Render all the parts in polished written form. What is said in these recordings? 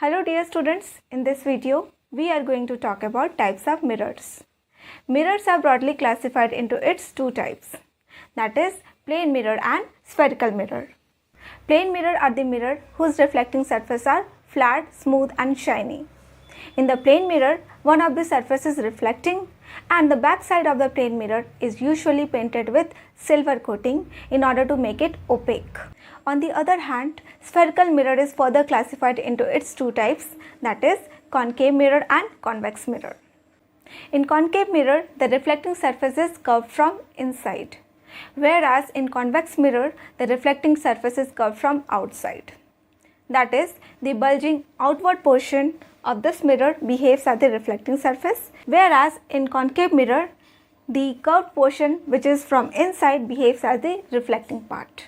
Hello dear students, in this video we are going to talk about types of mirrors. Mirrors are broadly classified into its two types, that is plane mirror and spherical mirror. Plane mirror are the mirror whose reflecting surfaces are flat, smooth and shiny. In the plane mirror, one of the surfaces is reflecting and the back side of the plane mirror is usually painted with silver coating in order to make it opaque. On the other hand, spherical mirror is further classified into its two types, that is concave mirror and convex mirror. In concave mirror, the reflecting surface is curved from inside, whereas in convex mirror, the reflecting surface is curved from outside. That is, the bulging outward portion of this mirror behaves as the reflecting surface, whereas in concave mirror, the curved portion which is from inside behaves as the reflecting part.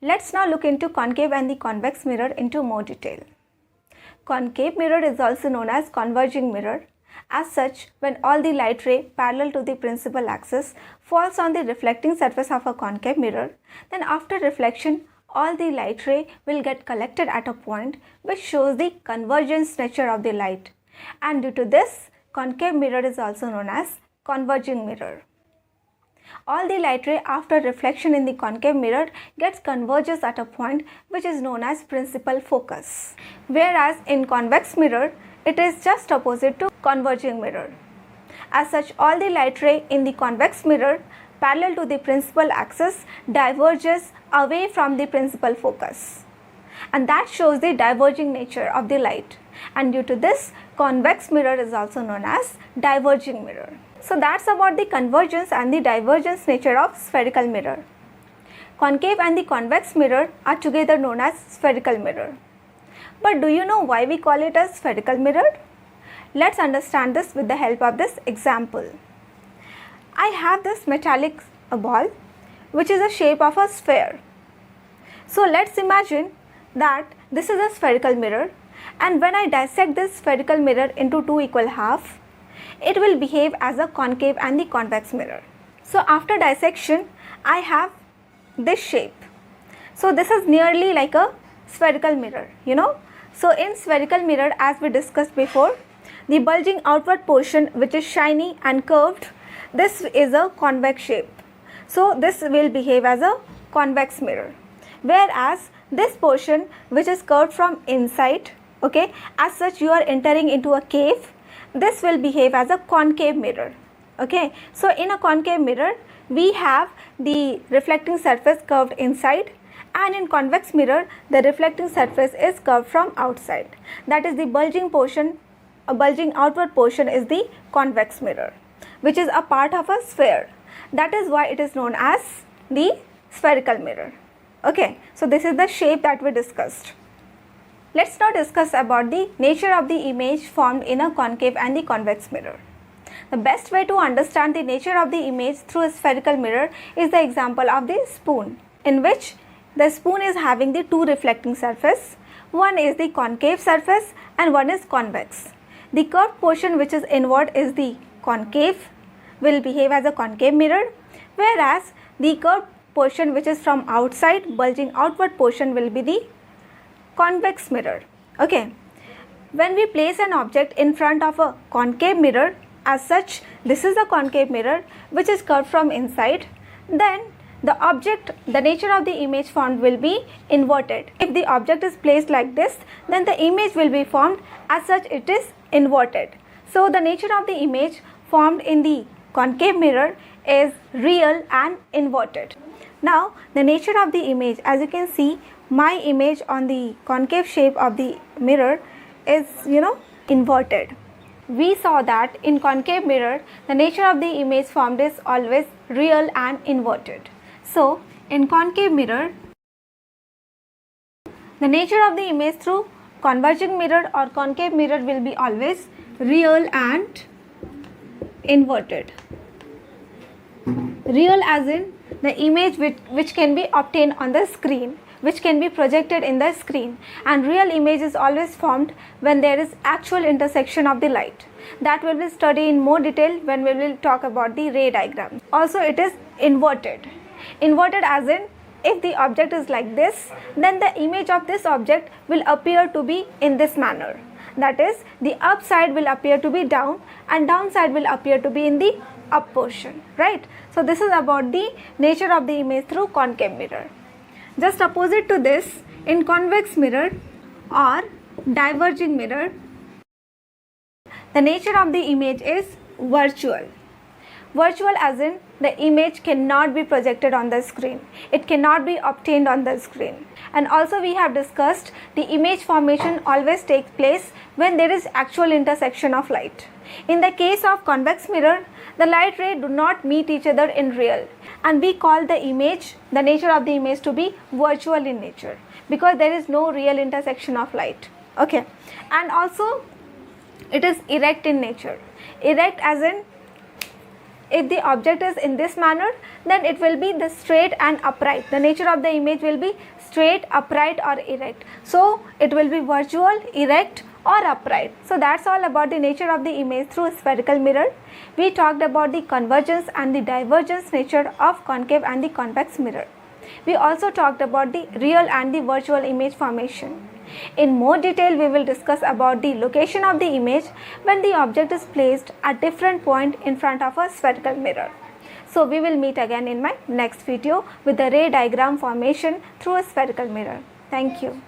Let's now look into concave and the convex mirror into more detail. Concave mirror is also known as converging mirror. As such, when all the light ray parallel to the principal axis falls on the reflecting surface of a concave mirror, then after reflection, all the light ray will get collected at a point which shows the convergence nature of the light, and due to this, concave mirror is also known as converging mirror. All the light ray after reflection in the concave mirror gets converges at a point which is known as principal focus, whereas in convex mirror it is just opposite to converging mirror. As such, all the light ray in the convex mirror parallel to the principal axis diverges away from the principal focus, and that shows the diverging nature of the light, and due to this, convex mirror is also known as diverging mirror. So that's about the convergence and the divergence nature of spherical mirror. Concave and the convex mirror are together known as spherical mirror. But do you know why we call it as spherical mirror? Let's understand this with the help of this example. I have this metallic ball which is the shape of a sphere. So let's imagine that this is a spherical mirror, and when I dissect this spherical mirror into two equal halves, it will behave as a concave and the convex mirror. So after dissection, I have this shape. So this is nearly like a spherical mirror, So in spherical mirror, as we discussed before, the bulging outward portion which is shiny and curved, this is a convex shape. So this will behave as a convex mirror. Whereas this portion which is curved from inside, as such you are entering into a cave, this will behave as a concave mirror. So in a concave mirror, we have the reflecting surface curved inside, and in convex mirror, the reflecting surface is curved from outside. That is, the bulging portion, a bulging outward portion is the convex mirror, which is a part of a sphere. That is why it is known as the spherical mirror. So this is the shape that we discussed. Let's now discuss about the nature of the image formed in a concave and the convex mirror. The best way to understand the nature of the image through a spherical mirror is the example of the spoon, in which the spoon is having the two reflecting surfaces. One is the concave surface and one is convex. The curved portion which is inward is the concave, will behave as a concave mirror, whereas the curved portion which is from outside, bulging outward portion, will be the convex mirror. When we place an object in front of a concave mirror, as such this is a concave mirror which is curved from inside, then the nature of the image formed will be inverted. If the object is placed like this, then the image will be formed as such it is inverted. So the nature of the image formed in the concave mirror is real and inverted. Now the nature of the image, as you can see, my image on the concave shape of the mirror is inverted. We saw that in concave mirror, the nature of the image formed is always real and inverted. So in concave mirror, the nature of the image through converging mirror or concave mirror will be always real and inverted. Real as in the image which can be obtained on the screen, which can be projected in the screen, and real image is always formed when there is actual intersection of the light. That will be studied in more detail when we will talk about the ray diagram. Also it is inverted. Inverted as in if the object is like this, then the image of this object will appear to be in this manner. That is, the up side will appear to be down and down side will appear to be in the up portion, right? So this is about the nature of the image through concave mirror. Just opposite to this, in convex mirror or diverging mirror, the nature of the image is virtual. Virtual as in the image cannot be projected on the screen. It cannot be obtained on the screen. And also we have discussed the image formation always takes place when there is actual intersection of light. In the case of convex mirror, the light rays do not meet each other in real, and we call the image, the nature of the image, to be virtual in nature because there is no real intersection of light. Okay, and also it is erect in nature. Erect as in, if the object is in this manner, then it will be the straight and upright. The nature of the image will be straight, upright or erect. So it will be virtual, erect or upright. So that's all about the nature of the image through a spherical mirror. We talked about the convergence and the divergence nature of concave and the convex mirror. We also talked about the real and the virtual image formation. In more detail, we will discuss about the location of the image when the object is placed at different point in front of a spherical mirror. So we will meet again in my next video with the ray diagram formation through a spherical mirror. Thank you.